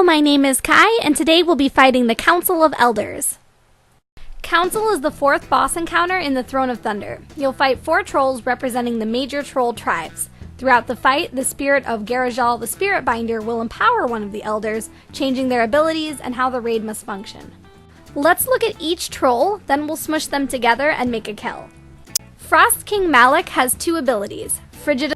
my name is Kiye, and today we'll be fighting the Council of Elders. Council is the fourth boss encounter in the Throne of Thunder. You'll fight 4 trolls representing the major troll tribes. Throughout the fight, the spirit of Cara Jen, the Spirit Binder, will empower one of the elders, changing their abilities and how the raid must function. Let's look at each troll, then we'll smush them together and make a kill. Frost King Malakk has 2 abilities, Frigid.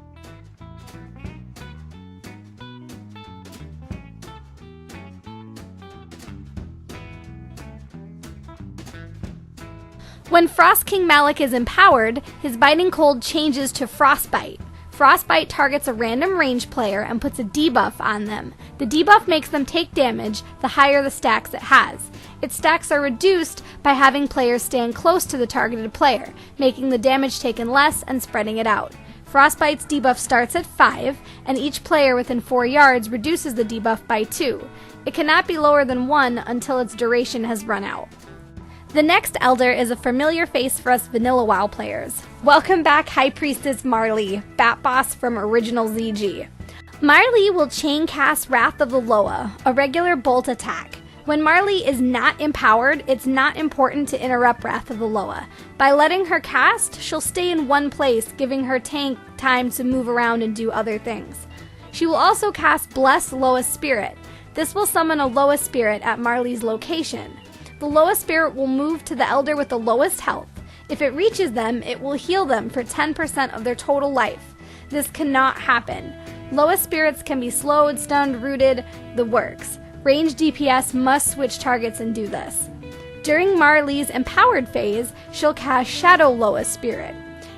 When Frost King Malik is empowered, his Biting Cold changes to Frostbite. Frostbite targets a random range player and puts a debuff on them. The debuff makes them take damage the higher the stacks it has. Its stacks are reduced by having players stand close to the targeted player, making the damage taken less and spreading it out. Frostbite's debuff starts at 5, and each player within 4 yards reduces the debuff by 2. It cannot be lower than 1 until its duration has run out. The next Elder is a familiar face for us Vanilla WoW players. Welcome back High Priestess Marley, Bat Boss from Original ZG. Marley will chain cast Wrath of the Loa, a regular bolt attack. When Marley is not empowered, it's not important to interrupt Wrath of the Loa. By letting her cast, she'll stay in one place, giving her tank time to move around and do other things. She will also cast Bless Loa Spirit. This will summon a Loa Spirit at Marley's location. The Loa Spirit will move to the Elder with the lowest health. If it reaches them, it will heal them for 10% of their total life. This cannot happen. Loa Spirits can be slowed, stunned, rooted, the works. Ranged DPS must switch targets and do this. During Marley's empowered phase, she'll cast Shadow Loa Spirit.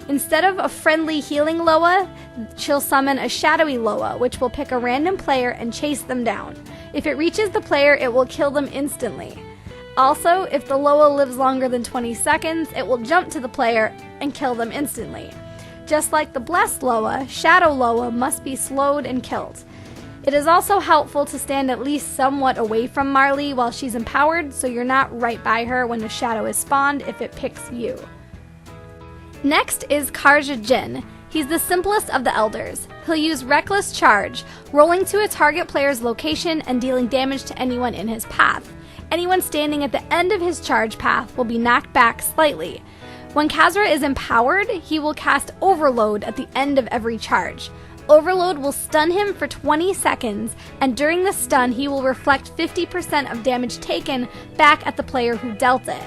Instead of a friendly healing Loa, she'll summon a shadowy Loa, which will pick a random player and chase them down. If it reaches the player, it will kill them instantly. Also, if the Loa lives longer than 20 seconds, it will jump to the player and kill them instantly. Just like the Blessed Loa, Shadow Loa must be slowed and killed. It is also helpful to stand at least somewhat away from Marley while she's empowered, so you're not right by her when a shadow is spawned if it picks you. Next is Karza'jin. He's the simplest of the elders. He'll use Reckless Charge, rolling to a target player's location and dealing damage to anyone in his path. Anyone standing at the end of his charge path will be knocked back slightly. When Karza'jin is empowered, he will cast Overload at the end of every charge. Overload will stun him for 20 seconds, and during the stun, he will reflect 50% of damage taken back at the player who dealt it.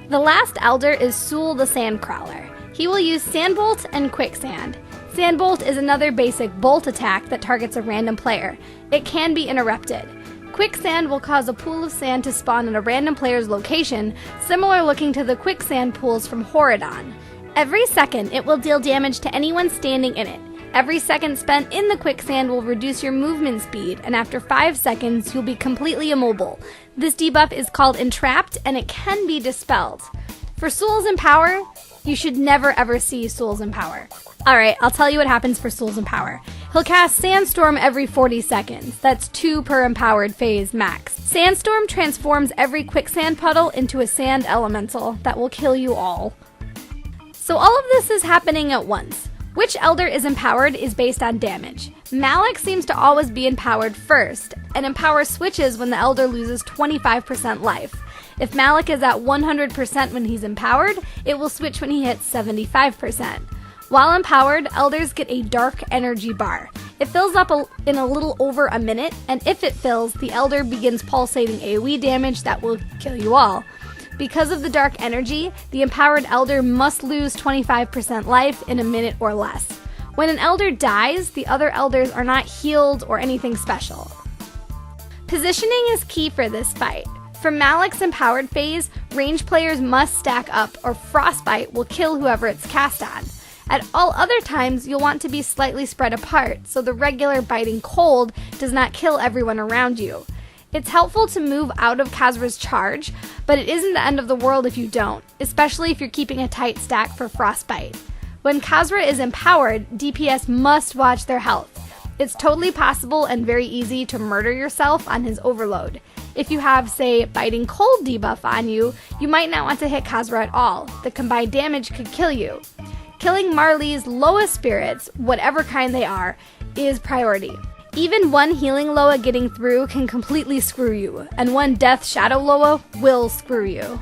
The last Elder is Sewell the Sandcrawler. He will use Sandbolt and Quicksand. Sandbolt is another basic bolt attack that targets a random player. It can be interrupted. Quicksand will cause a pool of sand to spawn at a random player's location, similar looking to the quicksand pools from Horadon. Every second, it will deal damage to anyone standing in it. Every second spent in the quicksand will reduce your movement speed, and after 5 seconds, you'll be completely immobile. This debuff is called Entrapped, and it can be dispelled. For Sewell's Empower, you should never ever see Sewell's Empower. Alright, I'll tell you what happens for Sewell's Empower. He'll cast Sandstorm every 40 seconds. That's 2 per empowered phase max. Sandstorm transforms every quicksand puddle into a sand elemental that will kill you all. So all of this is happening at once. Which Elder is empowered is based on damage. Malakk seems to always be empowered first, and Empower switches when the Elder loses 25% life. If Malakk is at 100% when he's empowered, it will switch when he hits 75%. While empowered, Elders get a Dark Energy bar. It fills up in a little over a minute, and if it fills, the Elder begins pulsating AoE damage that will kill you all. Because of the Dark Energy, the empowered Elder must lose 25% life in a minute or less. When an Elder dies, the other Elders are not healed or anything special. Positioning is key for this fight. For Malakk's empowered phase, range players must stack up or Frostbite will kill whoever it's cast on. At all other times, you'll want to be slightly spread apart, so the regular Biting Cold does not kill everyone around you. It's helpful to move out of Karza'jin's charge, but it isn't the end of the world if you don't, especially if you're keeping a tight stack for Frostbite. When Karza'jin is empowered, DPS must watch their health. It's totally possible and very easy to murder yourself on his overload. If you have, say, Biting Cold debuff on you, you might not want to hit Karza'jin at all. The combined damage could kill you. Killing Marley's lowest spirits, whatever kind they are, is priority. Even one healing Loa getting through can completely screw you, and one death shadow Loa will screw you.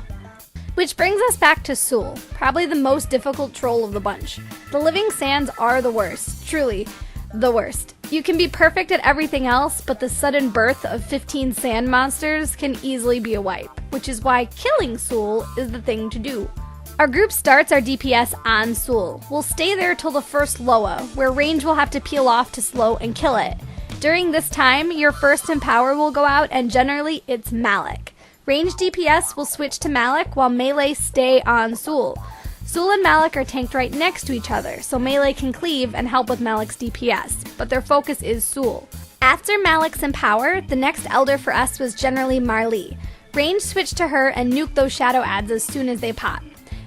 Which brings us back to Sewell, probably the most difficult troll of the bunch. The living sands are the worst, truly, the worst. You can be perfect at everything else, but the sudden birth of 15 sand monsters can easily be a wipe, which is why killing Sewell is the thing to do. Our group starts our DPS on Sewell. We'll stay there till the first Loa, where range will have to peel off to slow and kill it. During this time, your first Empower will go out, and generally it's Malakk. Ranged DPS will switch to Malakk while melee stay on Sewell. Sewell and Malakk are tanked right next to each other, so melee can cleave and help with Malakk's DPS, but their focus is Sewell. After Malakk's Empower, the next Elder for us was generally Marley. Range switch to her and nuke those shadow adds as soon as they pop.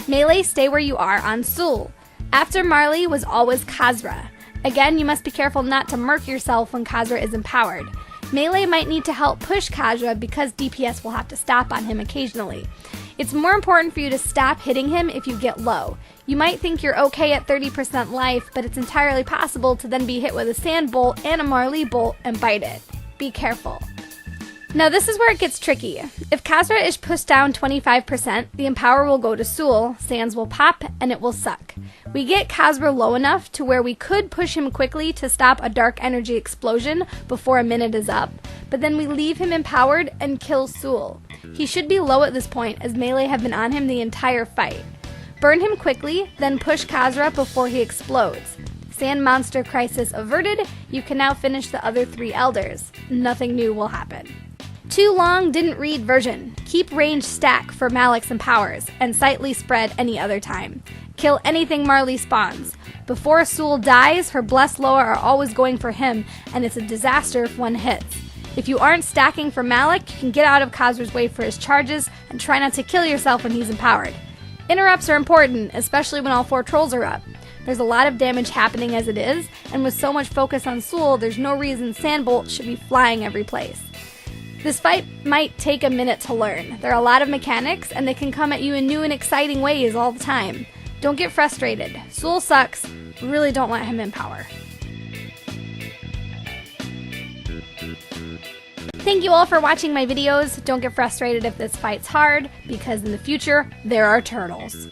Melee stay where you are on Sewell. After Marley was always Khazra. Again, you must be careful not to murk yourself when Khazra is empowered. Melee might need to help push Khazra because DPS will have to stop on him occasionally. It's more important for you to stop hitting him if you get low. You might think you're okay at 30% life, but it's entirely possible to then be hit with a Sand Bolt and a Marley Bolt and bite it. Be careful. Now this is where it gets tricky. If Khazra is pushed down 25%, the Empower will go to Sewell, Sands will pop, and it will suck. We get Khazra low enough to where we could push him quickly to stop a dark energy explosion before a minute is up, but then we leave him empowered and kill Sewell. He should be low at this point as melee have been on him the entire fight. Burn him quickly, then push Khazra before he explodes. Sand monster crisis averted, you can now finish the other 3 elders. Nothing new will happen. Too long didn't read version. Keep range stack for Malakk's empowers, and sightly spread any other time. Kill anything Marley spawns. Before Sewell dies, her blessed Loa are always going for him, and it's a disaster if one hits. If you aren't stacking for Malakk, you can get out of Khazra's way for his charges, and try not to kill yourself when he's empowered. Interrupts are important, especially when all 4 trolls are up. There's a lot of damage happening as it is, and with so much focus on Sewell, there's no reason Sandbolt should be flying every place. This fight might take a minute to learn. There are a lot of mechanics, and they can come at you in new and exciting ways all the time. Don't get frustrated. Sewell sucks. Really don't let him empower. Thank you all for watching my videos. Don't get frustrated if this fight's hard, because in the future, there are turtles.